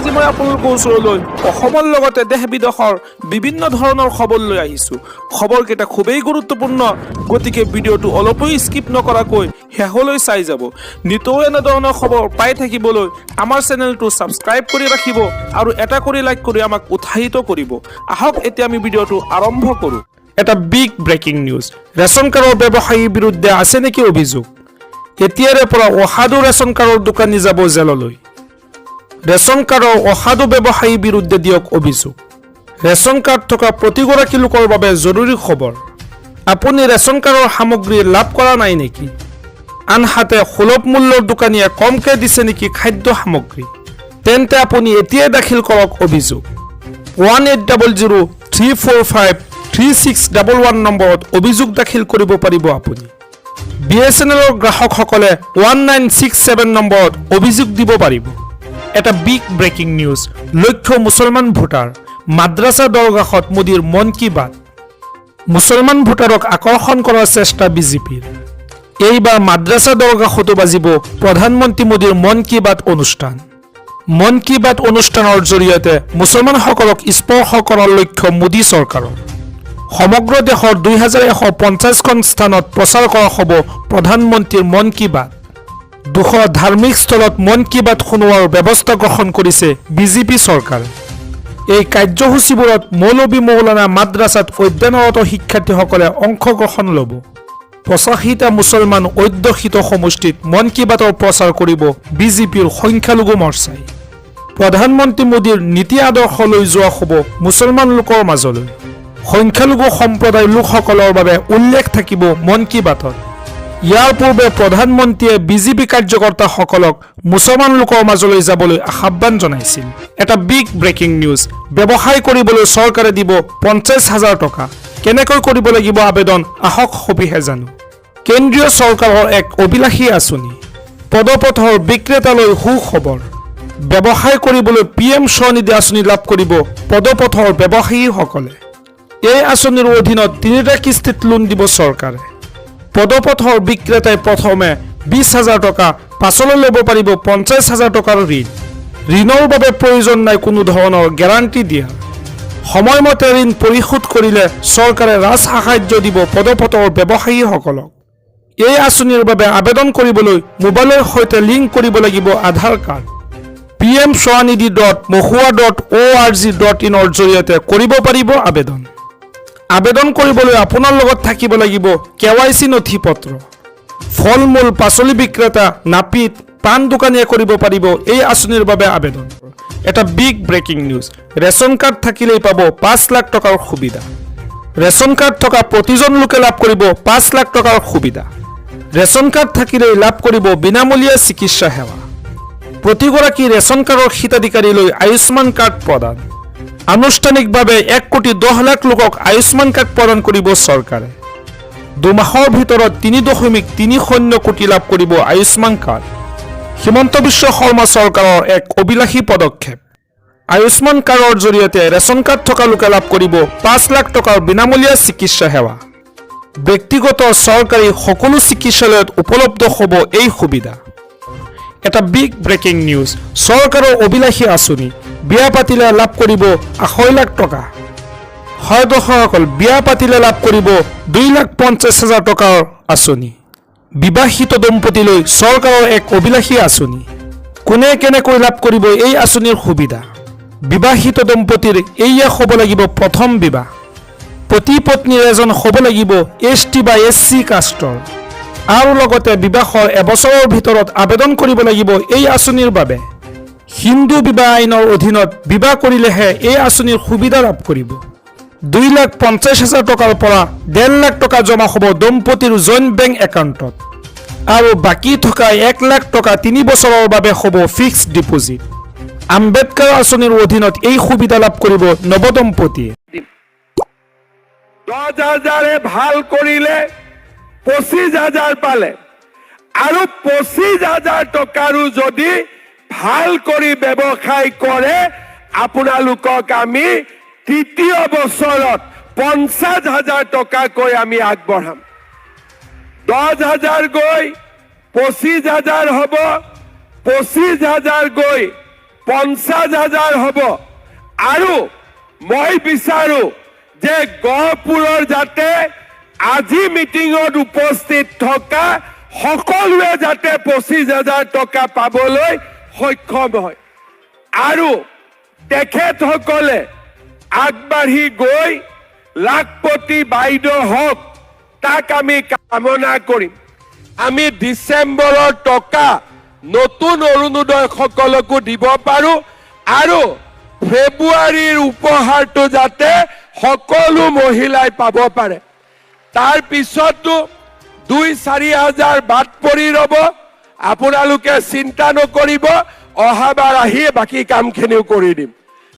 আজি মই আপোনালোকৰ ওচৰলৈ অসমৰ লগতে দেশ বিদেশৰ বিভিন্ন ধৰণৰ খবৰ লৈ আহিছোঁ। খবৰকেইটা খুবেই গুৰুত্বপূৰ্ণ, গতিকে ভিডিঅ'টো অলপো স্কিপ নকৰাকৈ শেষলৈ চাই যাব। নিতৌ এনেধৰণৰ খবৰ পাই থাকিবলৈ আমাৰ চেনেলটো ছাবস্ক্ৰাইব কৰি ৰাখিব আৰু এটা কৰি লাইক কৰি আমাক উৎসাহিত কৰিব। আহক এতিয়া আমি ভিডিঅ'টো আৰম্ভ কৰোঁ। এটা বিগ ব্ৰেকিং নিউজ। ৰেচন কাৰ্ডৰ ব্যৱসায়ীৰ বিৰুদ্ধে আছে নেকি অভিযোগ? এতিয়াৰে পৰা অসাধু ৰেচন কাৰ্ডৰ দোকানী যাব জেললৈ। ৰেচন কাৰ্ডৰ অসাধু ব্যৱসায়ীৰ বিৰুদ্ধে দিয়ক অভিযোগ। ৰেচন কাৰ্ড থকা প্ৰতিগৰাকী লোকৰ বাবে জৰুৰী খবৰ। আপুনি ৰেচন কাৰ্ডৰ সামগ্ৰী লাভ কৰা নাই নেকি? আনহাতে সুলভ মূল্যৰ দোকানীয়ে কমকৈ দিছে নেকি খাদ্য সামগ্ৰী? তেন্তে আপুনি এতিয়াই দাখিল কৰক অভিযোগ। 1800-345-3611 নম্বৰত অভিযোগ দাখিল কৰিব পাৰিব আপুনি। BSNLৰ গ্ৰাহকসকলে 1967 নম্বৰত অভিযোগ দিব পাৰিব। এটা বিগ ব্ৰেকিং নিউজ। লক্ষ্য মুছলমান ভোটাৰ। মাদ্ৰাছা দৰগাহত মোদীৰ মন কী বাত। মুছলমান ভোটাৰক আকৰ্ষণ কৰাৰ চেষ্টা বিজেপিৰ। এইবাৰ মাদ্ৰাছা দৰগাহতো বাজিব প্ৰধানমন্ত্ৰী মোদীৰ মন কী বাত অনুষ্ঠান। মন কী বাত অনুষ্ঠানৰ জৰিয়তে মুছলমানসকলক স্পৰ্শ কৰাৰ লক্ষ্য মোদী চৰকাৰৰ। সমগ্ৰ দেশৰ 2150খন স্থানত প্ৰচাৰ কৰা হ'ব প্ৰধানমন্ত্ৰীৰ মন কী বাত। 200 ধাৰ্মিক স্থলত মন কী বাত শুনোৱাৰ ব্যৱস্থা গ্ৰহণ কৰিছে বিজেপি চৰকাৰে। এই কাৰ্যসূচীবোৰত মৌলবী মৌলানা মাদ্ৰাছাত অধ্যয়নৰত শিক্ষাৰ্থীসকলে অংশগ্ৰহণ ল'ব। 85টা মুছলমান অধ্যুষিত সমষ্টিত মন কী বাতৰ প্ৰচাৰ কৰিব বিজেপিৰ সংখ্যালঘু মৰ্চাই। প্ৰধানমন্ত্ৰী মোদীৰ নীতি আদৰ্শ লৈ যোৱা হ'ব মুছলমান লোকৰ মাজলৈ। সংখ্যালঘু সম্প্ৰদায়ৰ লোকসকলৰ বাবে উল্লেখ থাকিব মন কী বাতত। ইয়াৰ পূৰ্বে প্ৰধানমন্ত্ৰীয়ে বিজেপি কাৰ্যকৰ্তাসকলক মুছলমান লোকৰ মাজলৈ যাবলৈ আহ্বান জনাইছিল। এটা বিগ ব্ৰেকিং নিউজ। ব্যৱসায় কৰিবলৈ চৰকাৰে দিব 50,000 টকা। কেনেকৈ কৰিব লাগিব আবেদন, আহক সবিহে জানো। কেন্দ্ৰীয় চৰকাৰৰ এক অভিলাষী আঁচনি। পদপথৰ বিক্ৰেতালৈ সুখবৰ। ব্যৱসায় কৰিবলৈ PM স্বনিধি আঁচনি লাভ কৰিব পদপথৰ ব্যৱসায়ীসকলে। এই আঁচনিৰ অধীনত 3টা কিস্তিত লোন দিব চৰকাৰে। পদপথৰ বিক্ৰেতাই প্ৰথমে 20,000 টকা, পাছলৈ ল'ব পাৰিব 50,000 টকাৰ ঋণ। ঋণৰ বাবে প্ৰয়োজন নাই কোনো ধৰণৰ গেৰাণ্টি দিয়া। সময়মতে ঋণ পৰিশোধ কৰিলে চৰকাৰে ৰাজসাহায্য দিব পদপথৰ ব্যৱসায়ীসকলক। এই আঁচনিৰ বাবে আবেদন কৰিবলৈ মোবাইলৰ সৈতে লিংক কৰিব লাগিব আধাৰ কাৰ্ড। pmswanidhi.mohua.org.in ৰ জৰিয়তে কৰিব পাৰিব আবেদন। আবেদন কৰিবলৈ আপোনাৰ লগত থাকিব লাগিব KYC নথি পত্ৰ। ফল মূল পাচলি বিক্ৰেতা, নাপিত, পাণ দোকানীয়ে কৰিব পাৰিব এই আঁচনিৰ বাবে আবেদন। এটা big breaking news. Ration card থাকিলেই পাব 5 লাখ টকাৰ সুবিধা। ৰেচন কাৰ্ড থকা প্ৰতিজন লোকে লাভ কৰিব 5 লাখ টকাৰ সুবিধা। ৰেচন কাৰ্ড থাকিলেই লাভ কৰিব বিনামূলীয়া চিকিৎসা সেৱা। প্ৰতিগৰাকী ৰেচন কাৰ্ডৰ হিতাধিকাৰীলৈ আয়ুষ্মান কাৰ্ড প্ৰদান। আনুষ্ঠানিকভাৱে 1,10,00,000 লোকক আয়ুষ্মান কাৰ্ড প্ৰদান কৰিব চৰকাৰে। 2 মাহৰ ভিতৰত 3.30 কোটি লাভ কৰিব আয়ুষ্মান কাৰ্ড। হিমন্ত বিশ্ব শৰ্মা চৰকাৰৰ এক অভিলাষী পদক্ষেপ। আয়ুষ্মান কাৰ্ডৰ জৰিয়তে ৰেচন কাৰ্ড থকা লোকে লাভ কৰিব 5 লাখ টকাৰ বিনামূলীয়া চিকিৎসা সেৱা। ব্যক্তিগত চৰকাৰী সকলো চিকিৎসালয়ত উপলব্ধ হ'ব এই সুবিধা। এটা বিগ ব্ৰেকিং নিউজ। চৰকাৰৰ অভিলাষী আঁচনি। বিয়া পাতিলে লাভ কৰিব 2.5 লাখ টকা। হয় দৰ্শকসকল, বিয়া পাতিলে লাভ কৰিব 2,50,000 টকাৰ আঁচনি। বিবাহিত দম্পতীলৈ চৰকাৰৰ এক অভিলাষী আঁচনি। কোনে কেনেকৈ লাভ কৰিব এই আঁচনিৰ সুবিধা? বিবাহিত দম্পতীৰ এয়া হ'ব লাগিব প্ৰথম বিবাহ। পতি পত্নীৰ এজন হ'ব লাগিব ST বা SC কাষ্টৰ। আৰু লগতে বিবাহৰ এবছৰৰ ভিতৰত আবেদন কৰিব লাগিব এই আঁচনিৰ বাবে। হিন্দু বিবাহ আইনৰ অধীনত বিবাহ কৰিলেহে এই আঁচনিৰ সুবিধা লাভ কৰিব। 2,50,000 টকাৰ পৰা 1.5 লাখ টকা জমা হ'ব দম্পতীৰ জইণ্ট বেংক একাউণ্টত। আৰু বাকী থকা 1 লাখ টকা 3 বছৰৰ বাবে হ'ব ফিক্সড ডিপজিট। আম্বেদকাৰ আঁচনিৰ অধীনত এই সুবিধা লাভ কৰিব নৱদম্পতীয়ে। 10,000 ভাল কৰিলে 25,000 পালে আৰু 25,000 টকাৰো যদি ভাল কৰি ব্যৱসায় কৰে আপোনালোকক আমি তৃতীয় বছৰত 50,000 টকাকৈ আমি আগবঢ়াম। 10,000 গৈ 25,000 হ'ব, 25,000 গৈ 50,000 হ'ব আৰু মই বিচাৰো যে গহপুৰৰ যাতে আজি মিটিঙত উপস্থিত থকা সকলোৱে যাতে 25,000 টকা পাবলৈ সক্ষম হয় আৰু তেখেতসকলে আগবাঢ়ি গৈ লাখপতি বাইদেউ হওক তাক আমি কামনা কৰিম আমি ডিচেম্বৰৰ টকা নতুন অৰুণোদয় সকলকো দিব পাৰো আৰু ফেব্ৰুৱাৰীৰ উপহাৰটো যাতে সকলো মহিলাই পাব পাৰে তাৰ পিছতো 2-4 হাজাৰ বাদ পৰি ৰব আপোনালোকে চিন্তা নকৰিব অহাবাৰ আহি বাকী কামখিনিও কৰি দিম